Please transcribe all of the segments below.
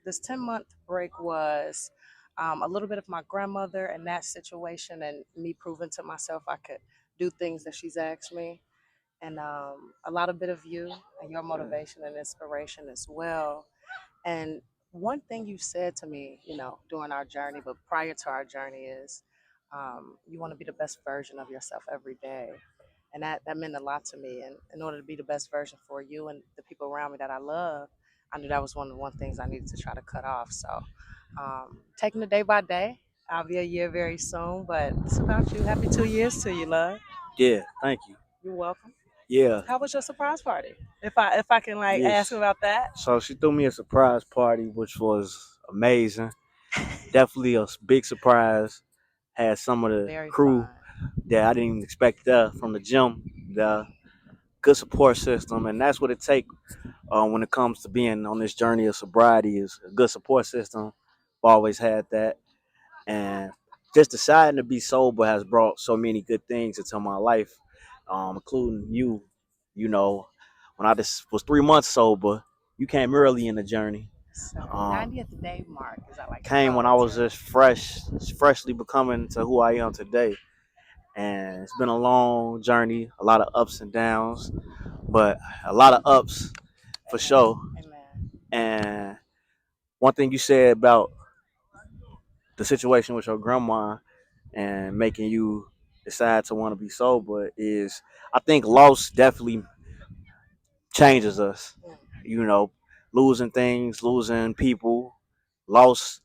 this 10-month break was a little bit of my grandmother and that situation, and me proving to myself I could do things that she's asked me, and a lot of bit of you and your motivation and inspiration as well. And one thing you said to me, during our journey, but prior to our journey, is you want to be the best version of yourself every day. And that meant a lot to me. And in order to be the best version for you and the people around me that I love, I knew that was one things I needed to try to cut off. So taking it day by day. I'll be a year very soon, but it's about you. Happy 2 years to you, love. Yeah, thank you. You're welcome. Yeah, How was your surprise party? If I can like ask yes. about that. So she threw me a surprise party, which was amazing. Definitely a big surprise. Had some of the Very crew fun. that I didn't even expect from the gym. The good support system, and that's what it takes when it comes to being on this journey of sobriety. Is a good support system. I've always had that, and just deciding to be sober has brought so many good things into my life, including you. You know, when I just was 3 months sober, you came early in the journey. So Um, 90th day mark, as I like to Came when call I it was too. just freshly becoming to who I am today. And it's been a long journey, a lot of ups and downs, but a lot of ups for Amen. sure. Amen. And one thing you said about the situation with your grandma and making you decide to want to be sober is, I think loss definitely changes us. Mm. You know, losing things, losing people, loss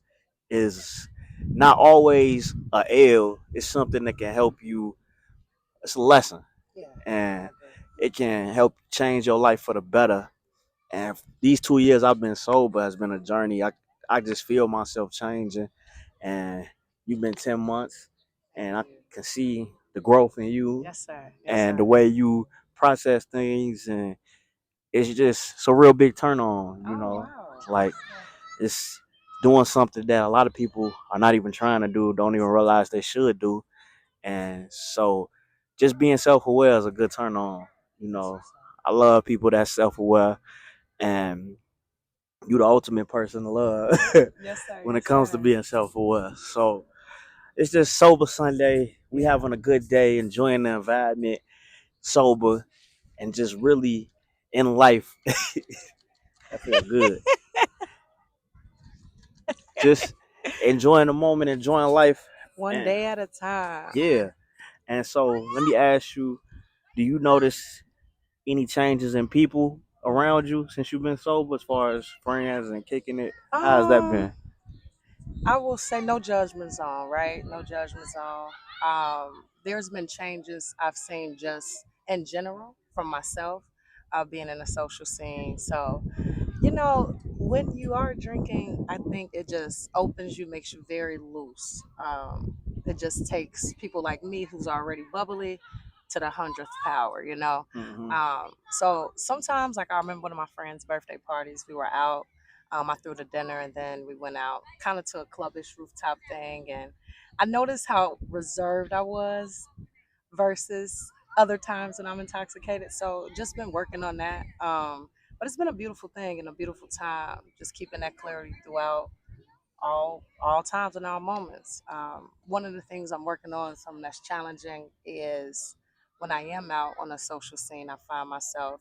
is not always a L. It's something that can help you. It's a lesson, Yeah, I and agree. it can help change your life for the better. And these 2 years I've been sober has been a journey. I just feel myself changing, and you've been 10 months, Thank and I you. can see the growth in you Yes, sir. Yes, and the sir. way you process things, and it's a real big turn on. Oh, wow. Like it's doing something that a lot of people are not even trying to do, don't even realize they should do. And so just being self aware is a good turn on. You That's know, what's up. I love people that's self aware, and you the ultimate person to love Yes, sir. when it Yes, comes to sir. being self aware. So it's just sober Sunday. We Yeah. having a good day, enjoying the environment, sober, and just really in life. I feel good. Just enjoying the moment, enjoying life, One and day at a time. yeah. And so let me ask you: do you notice any changes in people around you since you've been sober, as far as friends and kicking it? How's that Um, been? I will say no judgment zone, right? No judgment zone. There's been changes I've seen just in general from myself, being in the social scene. So, when you are drinking, I think it just opens you, makes you very loose. It just takes people like me who's already bubbly to the hundredth power. Hmm. So sometimes, like I remember one of my friends' birthday parties, we were out. I threw the dinner and then we went out kind of to a clubbish rooftop thing. And I noticed how reserved I was versus other times when I'm intoxicated. So just been working on that. But it's been a beautiful thing and a beautiful time. Just keeping that clarity throughout all times and all moments. One of the things I'm working on, something that's challenging, is when I am out on a social scene, I find myself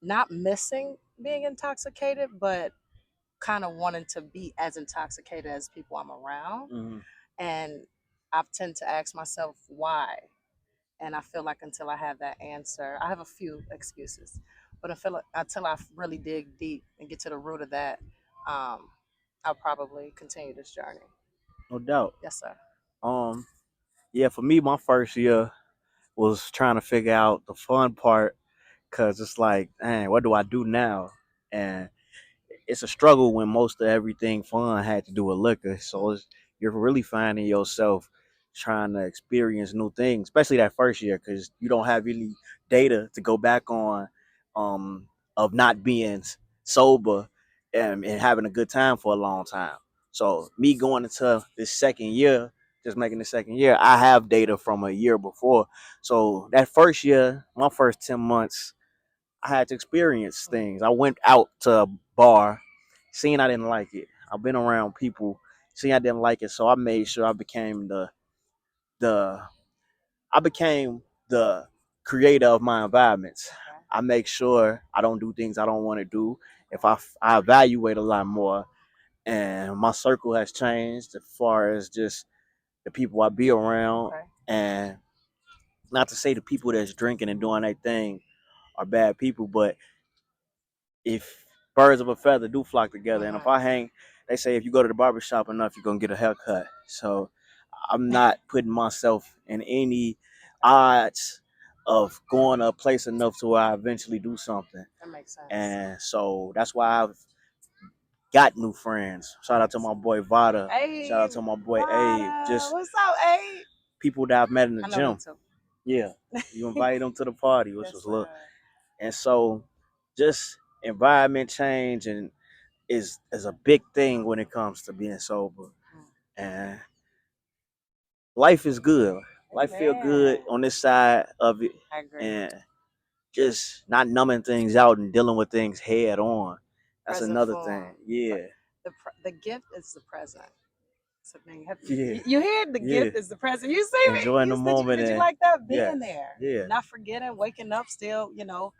not missing being intoxicated, but kind of wanting to be as intoxicated as people I'm around. Hmm. And I've tend to ask myself why. And I feel like until I have that answer, I have a few excuses, but I feel like until I really dig deep and get to the root of that, um, I'll probably continue this journey. No doubt. Yes, sir. Um, yeah, for me, my first year was trying to figure out the fun part, because it's like, man, what do I do now? And it's a struggle when most of everything fun had to do with liquor. So you're really finding yourself trying to experience new things, especially that first year, because you don't have any data to go back on, um, of not being sober, and having a good time for a long time. So me going into this second year, just making the second year, I have data from a year before. So that first year, my first 10 months, I had to experience Mm. things. I went out to a bar, seen I didn't like it. I've been around people. See, I didn't like it, so I made sure the I became the creator of my environments. Okay. I make sure I don't do things I don't want to do. If I evaluate a lot more, and my circle has changed as far as just the people I be around, Okay. and not to say the people that's drinking and doing their thing are bad people, but if birds of a feather do flock together, and if Mhm. I hang, they say if you go to the barber shop enough, you're gonna get a haircut. So I'm not putting myself in any odds of going to a place enough to where I eventually do something. That makes sense. And so that's why I've got new friends. Shout out to my boy Vada. Shout Hey, out to my boy Abe. Vada, Just what's up, Abe? people that I've met in the I know him gym. too. Yeah. You invited them to the party, which Yes, was sir. lit. And so just environment change and is a big thing when it comes to being sober. Mm. And life is good. Life feel good Amen. on this side of it, I agree. and just not numbing things out and dealing with things head on. That's Present another thing. form. Yeah, The gift is the present. So man, yeah, you hear the yeah. gift is the present. You see me? Enjoying the moment Did you and like that yes, being there? yeah. Not forgetting, waking up still, Knowing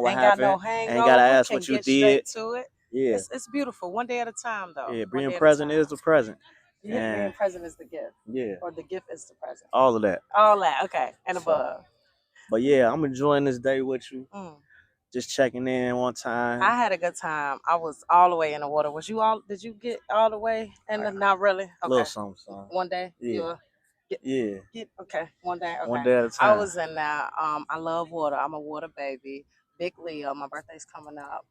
what ain't got no happened, ain't gotta hangover, ask can what you get straight did. to it. Yeah, It's beautiful. One day at a time though. yeah. One Being day at a present is time. the present, Being and present is the gift. yeah, Or the gift is the present. all of that. All that, okay. And So, above. but yeah, I'm enjoying this day with you. Mm. Just checking in one time. I had a good time. I was all the way in the water. Was you all? Did you get all the way? And not really. Little Okay. something, something. One day Yeah, you'll yeah. get okay. One day. One Okay. day at a I time. was in there. I love water. I'm a water baby. Big Leo. My birthday's coming up.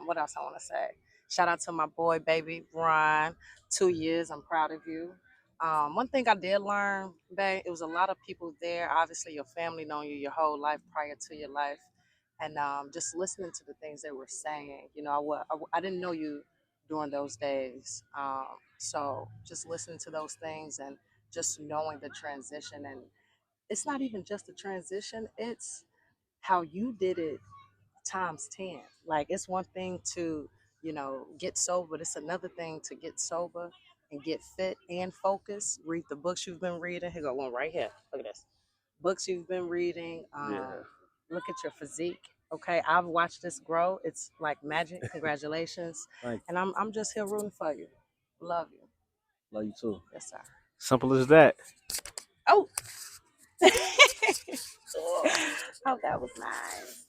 What else I want to say? Shout out to my boy, baby Ron. 2 years. I'm proud of you. One thing I did learn, babe, it was a lot of people there. Obviously, your family known you your whole life prior to your life, and just listening to the things they were saying. I didn't know you during those days, so just listening to those things and just knowing the transition, and it's not even just the transition, it's how you did it times 10. Like, it's one thing to get sober, but it's another thing to get sober and get fit and focus, read the books you've been reading. Here go one right here, look at this, books you've been reading. Yeah. Look at your physique. Okay, I've watched this grow. It's like magic. Congratulations. Thank And I'm just here rooting for you. Love you. you. Love you too. Yes, sir. Simple as that. Oh. Oh, that was nice.